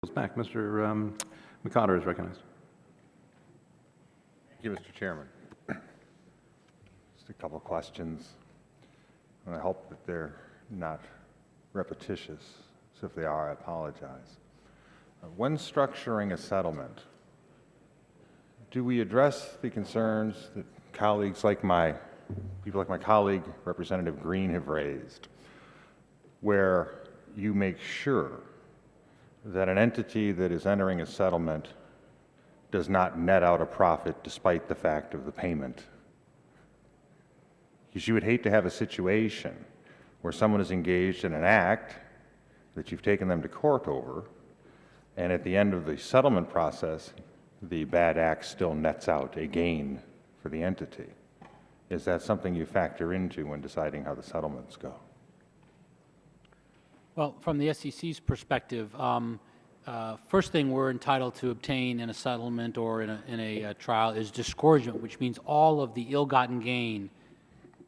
Back. Mr. McCotter is recognized. Thank you, Mr. Chairman. Just a couple of questions, and I hope that they're not repetitious. So if they are, I apologize. When structuring a settlement, do we address the concerns that people like my colleague, Representative Green, have raised, where you make sure that an entity that is entering a settlement does not net out a profit despite the fact of the payment? Because you would hate to have a situation where someone is engaged in an act that you've taken them to court over, and at the end of the settlement process, the bad act still nets out a gain for the entity. Is that something you factor into when deciding how the settlements go? Well, from the SEC's perspective, first thing we're entitled to obtain in a settlement or in a trial is disgorgement, which means all of the ill-gotten gain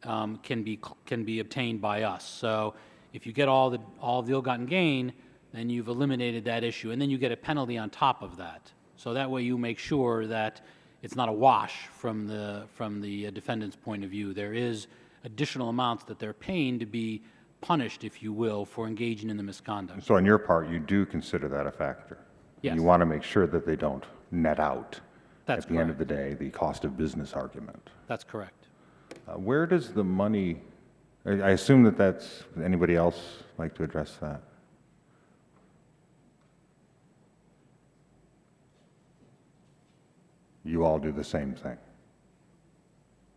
can be obtained by us. So if you get all of the ill-gotten gain, then you've eliminated that issue, and then you get a penalty on top of that. So that way you make sure that it's not a wash from the defendant's point of view. There is additional amounts that they're paying to be punished, if you will, for engaging in the misconduct. So on your part, you do consider that a factor? Yes. You want to make sure that they don't net out, That's at the end of the day, the cost of business argument. That's correct. Where does the money, I assume that that's, anybody else like to address that? You all do the same thing.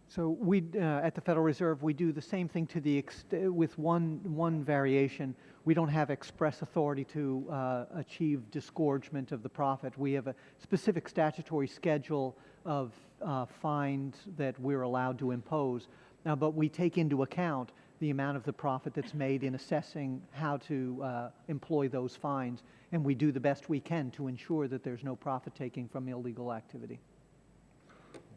So we, at the Federal Reserve, we do the same thing to the with one variation. We don't have express authority to achieve disgorgement of the profit. We have a specific statutory schedule of fines that we're allowed to impose. But we take into account the amount of the profit that's made in assessing how to employ those fines, and we do the best we can to ensure that there's no profit taking from illegal activity.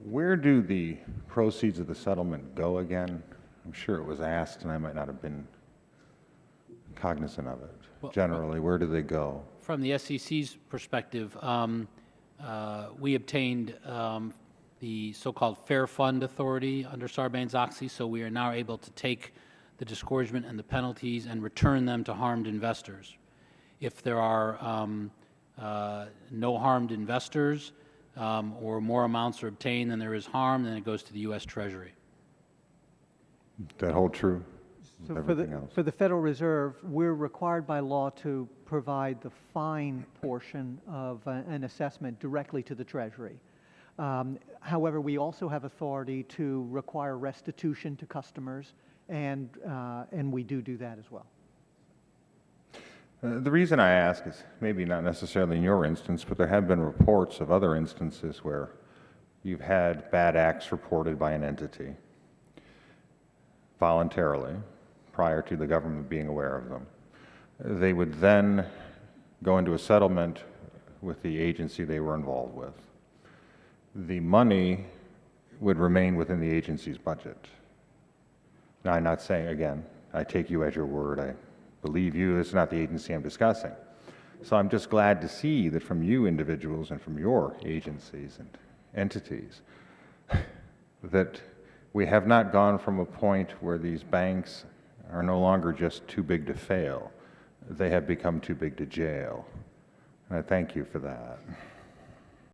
Where do the proceeds of the settlement go again? I'm sure it was asked, and I might not have been cognizant of it. Well, generally, where do they go? From the SEC's perspective, we obtained the so-called Fair Fund Authority under Sarbanes-Oxley, so we are now able to take the disgorgement and the penalties and return them to harmed investors. If there are no harmed investors, or more amounts are obtained than there is harm, then it goes to the U.S. Treasury. That hold true? So for the Federal Reserve, we're required by law to provide the fine portion of an assessment directly to the Treasury. However, we also have authority to require restitution to customers, and we do that as well. The reason I ask is maybe not necessarily in your instance, but there have been reports of other instances where you've had bad acts reported by an entity voluntarily prior to the government being aware of them. They would then go into a settlement with the agency they were involved with. The money would remain within the agency's budget. Now, I'm not saying, again, I take you at your word. I believe you, it's not the agency I'm discussing. So I'm just glad to see that from you individuals and from your agencies and entities that we have not gone from a point where these banks are no longer just too big to fail. They have become too big to jail. And I thank you for that.